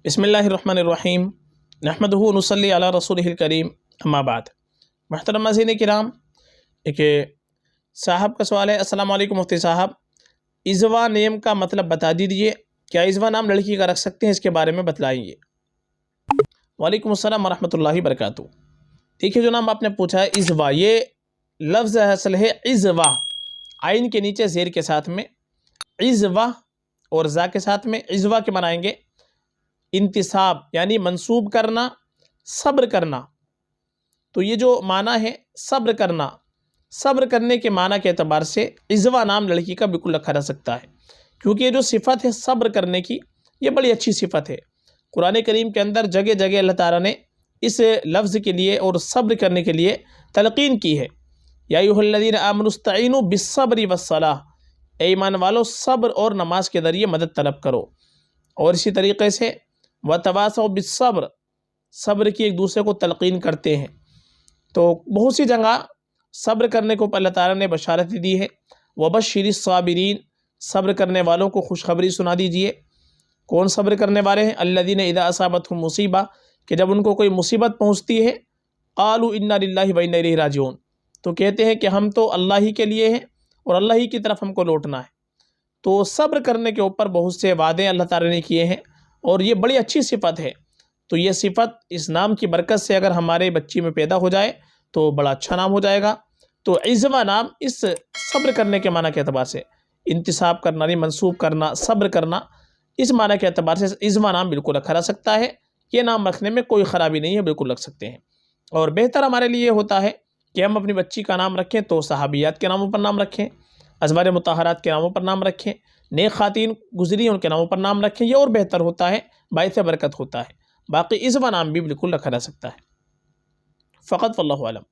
बिस्मिल्लाहिर्रहमानिर्रहीम नहमदुहु व नुसल्ली अला रसूलिहिल करीम अम्मा बाद। मुहतरम नाज़रीन किराम, एक साहब का सवाल है। अस्सलाम वालेकुम मुफ्ती साहब, इज़वा नेम का मतलब बता दीजिए, क्या इज़वा नाम लड़की का रख सकते हैं, इसके बारे में बतलाइए। वालेकुम अस्सलाम वरहमतुल्लाहि वबरकातुहू। देखिए, जो नाम आपने पूछा है इज़वा, ये लफ्ज़ असल है इज़वा, आइन के नीचे ज़ेर के साथ में इज़वा और ज़ा के साथ में। इज़वा के बनाएंगे इंतिसाब, यानी मंसूब करना, सब्र करना। तो ये जो माना है सब्र करना, सब्र करने के माना के एतबार से इज़वा नाम लड़की का बिल्कुल रखा जा सकता है, क्योंकि ये जो सिफ़त है सब्र करने की, ये बड़ी अच्छी सिफ़त है। कुरान करीम के अंदर जगह जगह अल्लाह ताला ने इस लफ्ज़ के लिए और सब्र करने के लिए तलक़ीन की है। या अय्युहल्लज़ीना आमनुस्तईनु बिस्सब्रि वस्सलाह, ए ईमान वालो सब्र और नमाज के ज़रिए मदद तलब करो। और इसी तरीक़े से वतवासौ बिस्सब्र, सब्र की एक दूसरे को तलक़ीन करते हैं। तो बहुत सी जगह सब्र करने को अल्लाह ताला ने बशारत दी है। वबश्शिरिस साबिरीन, सब्र करने वालों को खुशखबरी सुना दीजिए। कौन सब्र करने वाले हैं? अल्लज़ीना इज़ा असाबतहुम मुसीबा, कि जब उनको कोई मुसीबत पहुँचती है, क़ालू इन्ना लिल्लाहि व इन्ना इलैहि राजिऊन, तो कहते हैं कि हम तो अल्लाह ही के लिए हैं और अल्लाह ही की तरफ हमको लौटना है। तो सब्र करने के ऊपर बहुत से वादे अल्लाह ताला ने किए हैं और ये बड़ी अच्छी सिफ़त है। तो ये सिफ़त इस नाम की बरकत से अगर हमारे बच्ची में पैदा हो जाए तो बड़ा अच्छा नाम हो जाएगा। तो इज़वा नाम इस सब्र करने के माना के एतबार से, इंतिसाब करना नहीं, मंसूब करना, सब्र करना, इस माना के एतबार से इज़वा नाम बिल्कुल रखा जा सकता है। ये नाम रखने में कोई ख़राबी नहीं है, बिल्कुल रख सकते हैं। और बेहतर हमारे लिए होता है कि हम अपनी बच्ची का नाम रखें तो सहाबियात के नामों पर नाम रखें, अज़वाज मुतहरात के नामों पर नाम रखें, नेक ख़ातीन गुज़री उनके नामों पर नाम रखें। ये और बेहतर होता है, बाइस बरकत होता है। बाकी इज़वा नाम भी बिल्कुल रखा जा सकता है। फ़क़त वल्लाहु आलम।